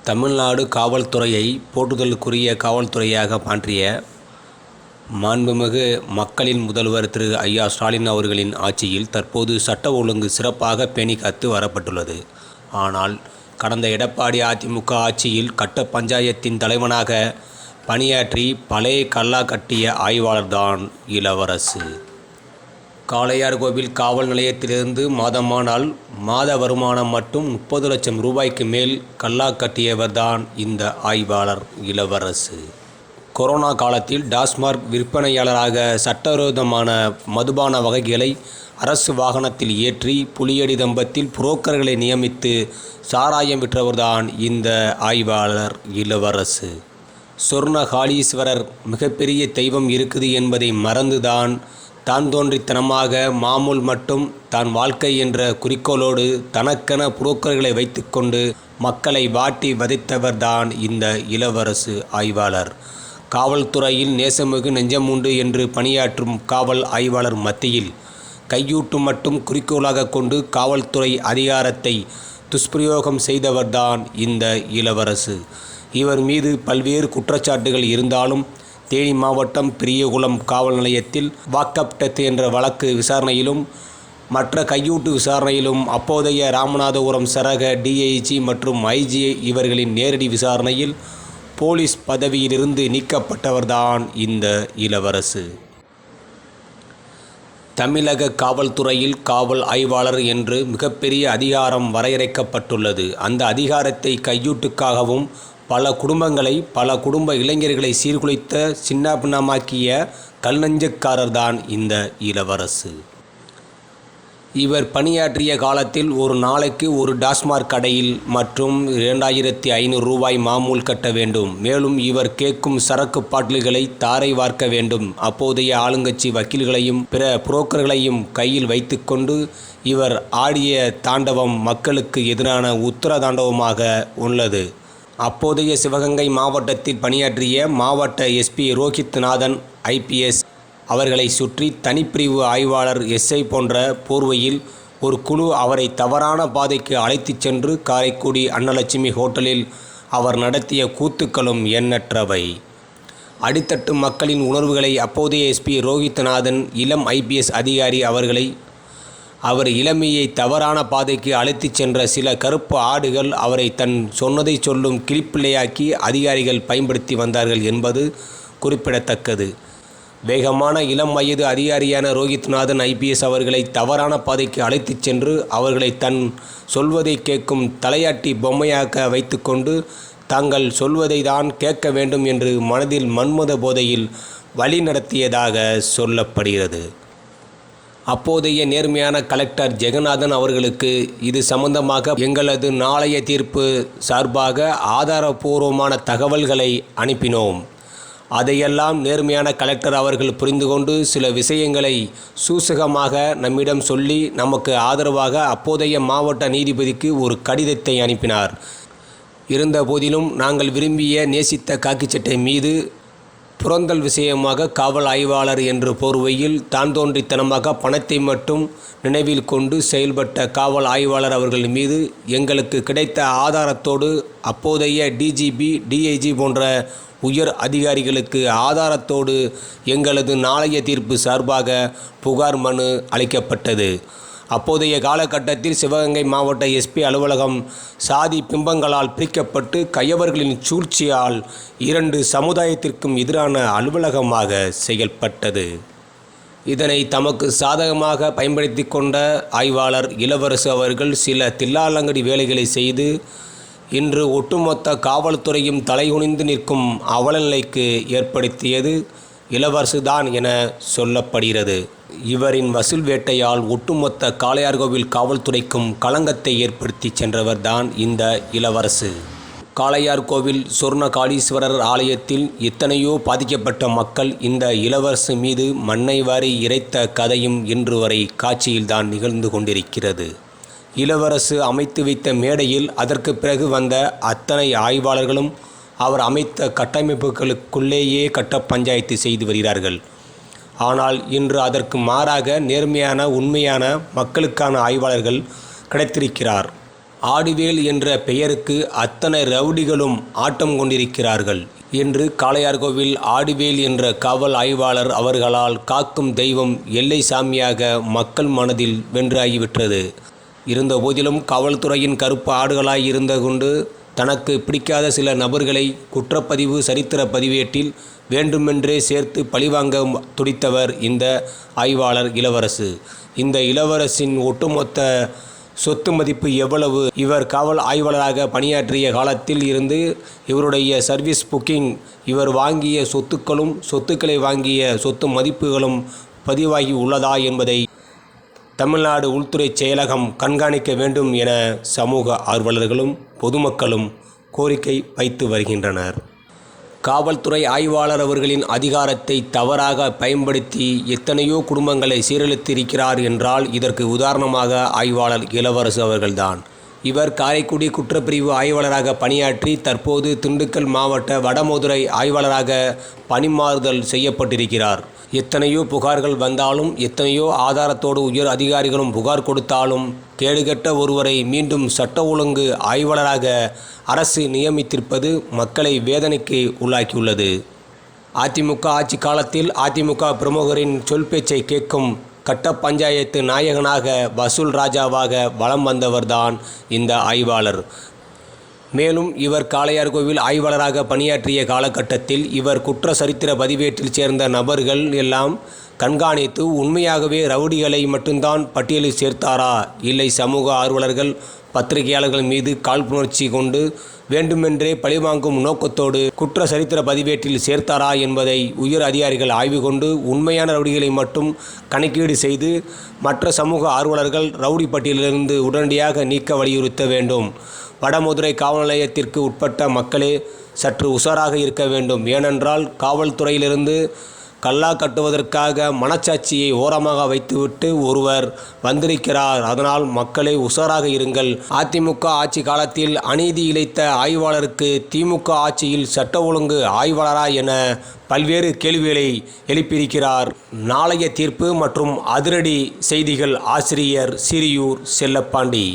தமிழ்நாடு காவல்துறையை போற்றுதலுக்குரிய காவல்துறையாக மாற்றிய மாண்புமிகு மக்களின் முதல்வர் திரு ஐயா ஸ்டாலின் அவர்களின் ஆட்சியில் தற்போது சட்ட ஒழுங்கு சிறப்பாக பேணி காத்து வரப்பட்டுள்ளது. ஆனால் கடந்த எடப்பாடி அதிமுக ஆட்சியில் கட்ட பஞ்சாயத்தின் தலைவனாக பணியாற்றி பழைய கல்லா கட்டிய ஆய்வாளர்தான் இளவரசு. காளையார்கோவில் காவல் நிலையத்திலிருந்து மாதமானால் மாத வருமானம் மட்டும் 30 லட்சம் ரூபாய்க்கு மேல் கல்லா கட்டியவர்தான் இந்த ஆய்வாளர் இளவரசு. கொரோனா காலத்தில் டாஸ்மாக் விற்பனையாளராக சட்டவிரோதமான மதுபான வகைகளை அரசு வாகனத்தில் ஏற்றி புலியடி தம்பத்தில் புரோக்கர்களை நியமித்து சாராயம் விற்றவர்தான் இந்த ஆய்வாளர் இளவரசு. சொர்ணகாளீஸ்வரர் மிகப்பெரிய தெய்வம் இருக்குது என்பதை மறந்துதான் தான் தோன்றித்தனமாக மாமூல் மட்டும் தான் வாழ்க்கை என்ற குறிக்கோளோடு தனக்கென புரோக்கர்களை வைத்துக்கொண்டு மக்களை வாட்டி வதைத்தவர்தான் இந்த இளவரசு ஆய்வாளர். காவல்துறையில் நேசமிகு நெஞ்சமுண்டு என்று பணியாற்றும் காவல் ஆய்வாளர் மத்தியில் கையூட்டு மட்டும் குறிக்கோளாக கொண்டு காவல்துறை அதிகாரத்தை துஷ்பிரயோகம் செய்தவர்தான் இந்த இளவரசு. இவர் மீது பல்வேறு குற்றச்சாட்டுகள் இருந்தாலும் தேனி மாவட்டம் பெரியகுளம் காவல் நிலையத்தில் வாக்கப் டெத் என்ற வழக்கு விசாரணையிலும் மற்ற கையூட்டு விசாரணையிலும் அப்போதைய ராமநாதபுரம் சரக டிஐஜி மற்றும் ஐஜி இவர்களின் நேரடி விசாரணையில் போலீஸ் பதவியிலிருந்து நீக்கப்பட்டவர்தான் இந்த இளவரசு. தமிழக காவல்துறையில் காவல் ஆய்வாளர் என்று மிகப்பெரிய அதிகாரம் வரையறுக்கப்பட்டுள்ளது. அந்த அதிகாரத்தை கையூட்டுக்காகவும் பல குடும்பங்களை பல குடும்ப இளைஞர்களை சீர்குலைத்த சின்னாபின்னமாக்கிய கல்நெஞ்சக்காரர்தான் இந்த இளவரசு. இவர் பணியாற்றிய காலத்தில் ஒரு நாளைக்கு ஒரு டாஸ்மாக் கடையில் மற்றும் 2500 ரூபாய் மாமூல் கட்ட வேண்டும். மேலும் இவர் கேட்கும் சரக்கு பாட்டில்களை தாரை வார்க்க வேண்டும். அப்போதைய ஆளுங்கட்சி வக்கீல்களையும் பிற புரோக்கர்களையும் கையில் வைத்துக்கொண்டு இவர் ஆடிய தாண்டவம் மக்களுக்கு எதிரான உத்தர தாண்டவமாக உள்ளது. அப்போதைய சிவகங்கை மாவட்டத்தில் பணியாற்றிய மாவட்ட எஸ்பி ரோஹித்நாதன் IPS அவர்களை சுற்றி தனிப்பிரிவு ஆய்வாளர் SI போன்ற போர்வையில் ஒரு குழு அவரை தவறான பாதைக்கு அழைத்துச் சென்று காரைக்குடி அன்னலட்சுமி ஹோட்டலில் அவர் நடத்திய கூத்துக்களும் எண்ணற்றவை. அடித்தட்டு மக்களின் உணர்வுகளை அப்போதைய SP ரோஹித்நாதன் இளம் IPS அதிகாரி அவர் இளமையை தவறான பாதைக்கு அழைத்துச் சென்ற சில கருப்பு ஆடுகள் அவரை தன் சொன்னதை சொல்லும் கிளிப்பிள்ளையாக்கி அதிகாரிகள் பயன்படுத்தி வந்தார்கள் என்பது குறிப்பிடத்தக்கது. வேகமான இளம் வயது அதிகாரியான ரோஹித்நாதன் IPS அவர்களை தவறான பாதைக்கு அழைத்துச் சென்று அவர்களை தன் சொல்வதை கேட்கும் தலையாட்டி பொம்மையாக்க வைத்துக்கொண்டு தாங்கள் சொல்வதை தான் கேட்க வேண்டும் என்று மனதில் மன்மத போதையில் வழி நடத்தியதாக சொல்லப்படுகிறது. அப்போதைய நேர்மையான கலெக்டர் ஜெகநாதன் அவர்களுக்கு இது சம்பந்தமாக எங்களது நாளைய தீர்ப்பு சார்பாக ஆதாரபூர்வமான தகவல்களை அனுப்பினோம். அதையெல்லாம் நேர்மையான கலெக்டர் அவர்கள் புரிந்து கொண்டு சில விஷயங்களை சூசகமாக நம்மிடம் சொல்லி நமக்கு ஆதரவாக அப்போதைய மாவட்ட நீதிபதிக்கு ஒரு கடிதத்தை அனுப்பினார். இருந்த போதிலும் நாங்கள் விரும்பிய நேசித்த காக்கிச்சட்டை மீது புறந்தல் விஷயமாக காவல் ஆய்வாளர் என்ற போர்வையில் தான் தோன்றித்தனமாக பணத்தை மட்டும் நினைவில் கொண்டு செயல்பட்ட காவல் ஆய்வாளர் அவர்கள் மீது எங்களுக்கு கிடைத்த ஆதாரத்தோடு அப்போதைய DGP DIG போன்ற உயர் அதிகாரிகளுக்கு ஆதாரத்தோடு எங்களது நாளைய தீர்ப்பு சார்பாக புகார் மனு அளிக்கப்பட்டது. அப்போதைய காலகட்டத்தில் சிவகங்கை மாவட்ட SP அலுவலகம் சாதி பிம்பங்களால் பிரிக்கப்பட்டு கயவர்களின் சூழ்ச்சியால் 2 சமுதாயத்திற்கும் எதிரான அலுவலகமாக செயல்பட்டது. இதனை தமக்கு சாதகமாக பயன்படுத்தி கொண்ட ஆய்வாளர் இளவரசு அவர்கள் சில தில்லாலங்கடி வேலைகளை செய்து இன்று ஒட்டுமொத்த காவல்துறையும் தலைகுனிந்து நிற்கும் அவலநிலைக்கு ஏற்படுத்தியது இளவரசுதான் என சொல்லப்படுகிறது. இவரின் வசூல் வேட்டையால் ஒட்டுமொத்த காளையார்கோவில் காவல்துறைக்கும் களங்கத்தை ஏற்படுத்தி சென்றவர்தான் இந்த இளவரசு. காளையார்கோவில் சொர்ணகாளீஸ்வரர் ஆலயத்தில் எத்தனையோ பாதிக்கப்பட்ட மக்கள் இந்த இளவரசு மீது மண்ணை வாரி இறைத்த கதையும் இன்று வரை காட்சியில்தான் நிகழ்ந்து கொண்டிருக்கிறது. இளவரசு அமைத்து வைத்த மேடையில் அதற்கு பிறகு வந்த அத்தனை ஆய்வாளர்களும் அவர் அமைத்த கட்டமைப்புகளுக்குள்ளேயே கட்ட பஞ்சாயத்து செய்து வருகிறார்கள். ஆனால் இன்று அதற்கு மாறாக நேர்மையான உண்மையான மக்களுக்கான ஆய்வாளர்கள் கிடைத்திருக்கிறார். ஆடிவேல் என்ற பெயருக்கு அத்தனை ரவுடிகளும் ஆட்டம் கொண்டிருக்கிறார்கள் என்று காளையார்கோவில் ஆடிவேல் என்ற காவல் ஆய்வாளர் அவர்களால் காக்கும் தெய்வம் எல்லை சாமியாக மக்கள் மனதில் வென்றாகிவிட்டது. இருந்தபோதிலும் காவல்துறையின் கருப்பு ஆடுகளாய் இருந்து கொண்டு தனக்கு பிடிக்காத சில நபர்களை குற்றப்பதிவு சரித்திர பதிவேட்டில் வேண்டுமென்றே சேர்த்து பழிவாங்க துடித்தவர் இந்த ஆய்வாளர் இளவரசு. இந்த இளவரசின் ஒட்டுமொத்த சொத்து மதிப்பு எவ்வளவு? இவர் காவல் ஆய்வாளராக பணியாற்றிய காலத்தில் இருந்து இவருடைய சர்வீஸ் புக்கிங், இவர் வாங்கிய சொத்துக்களும் சொத்துக்களை வாங்கிய சொத்து மதிப்புகளும் பதிவாகி உள்ளதா என்பதை தமிழ்நாடு உள்துறை செயலகம் கண்காணிக்க வேண்டும் என சமூக ஆர்வலர்களும் பொதுமக்களும் கோரிக்கை வைத்து வருகின்றனர். காவல்துறை ஆய்வாளர் அவர்களின் அதிகாரத்தை தவறாக பயன்படுத்தி எத்தனையோ குடும்பங்களை சீரழித்திருக்கிறார் என்றால் இதற்கு உதாரணமாக ஆய்வாளர் இளவரசு அவர்கள்தான். இவர் காரைக்குடி குற்றப்பிரிவு ஆய்வாளராக பணியாற்றி தற்போது திண்டுக்கல் மாவட்ட வடமதுரை ஆய்வாளராக பணிமாறுதல் செய்யப்பட்டிருக்கிறார். எத்தனையோ புகார்கள் வந்தாலும் எத்தனையோ ஆதாரத்தோடு உயர் அதிகாரிகளும் புகார் கொடுத்தாலும் கேடுகட்ட ஒருவரை மீண்டும் சட்ட ஒழுங்கு ஆய்வாளராக அரசு நியமித்திருப்பது மக்களை வேதனைக்கு உள்ளாக்கியுள்ளது. அதிமுக ஆட்சி காலத்தில் அதிமுக பிரமுகரின் சொல் பேச்சை கேட்கும் கட்ட பஞ்சாயத்து நாயகனாக வசூல் ராஜாவாக வலம் வந்தவர்தான் இந்த ஆய்வாளர். மேலும் இவர் காளையார்கோவில் ஆய்வாளராக பணியாற்றிய காலகட்டத்தில் இவர் குற்ற சரித்திர பதிவேட்டில் சேர்ந்த நபர்கள் எல்லாம் கண்காணித்து உண்மையாகவே ரவுடிகளை மட்டும்தான் பட்டியலில் சேர்த்தாரா, இல்லை சமூக ஆர்வலர்கள் பத்திரிகையாளர்கள் மீது காழ்ப்புணர்ச்சி கொண்டு வேண்டுமென்றே பழிவாங்கும் நோக்கத்தோடு குற்ற சரித்திர பதிவேட்டில் சேர்த்தாரா என்பதை உயர் அதிகாரிகள் ஆய்வு கொண்டு உண்மையான ரவுடிகளை மட்டும் கணக்கீடு செய்து மற்ற சமூக ஆர்வலர்கள் ரவுடி பட்டியலிலிருந்து உடனடியாக நீக்க வலியுறுத்த வேண்டும். வடமதுரை காவல் நிலையத்திற்கு உட்பட்ட மக்களே சற்று உஷாராக இருக்க வேண்டும். ஏனென்றால் காவல்துறையிலிருந்து கல்லா கட்டுவதற்காக மனச்சாட்சியை ஓரமாக வைத்துவிட்டு ஒருவர் வந்திருக்கிறார். அதனால் மக்களே உஷாராக இருங்கள். அதிமுக ஆட்சி காலத்தில் அநீதி இழைத்த ஆய்வாளருக்கு திமுக ஆட்சியில் சட்ட ஒழுங்கு ஆய்வாளரா என பல்வேறு கேள்விகளை எழுப்பியிருக்கிறார். நாளைய தீர்ப்பு மற்றும் அதிரடி செய்திகள். ஆசிரியர் சிறியூர் செல்லப்பாண்டி.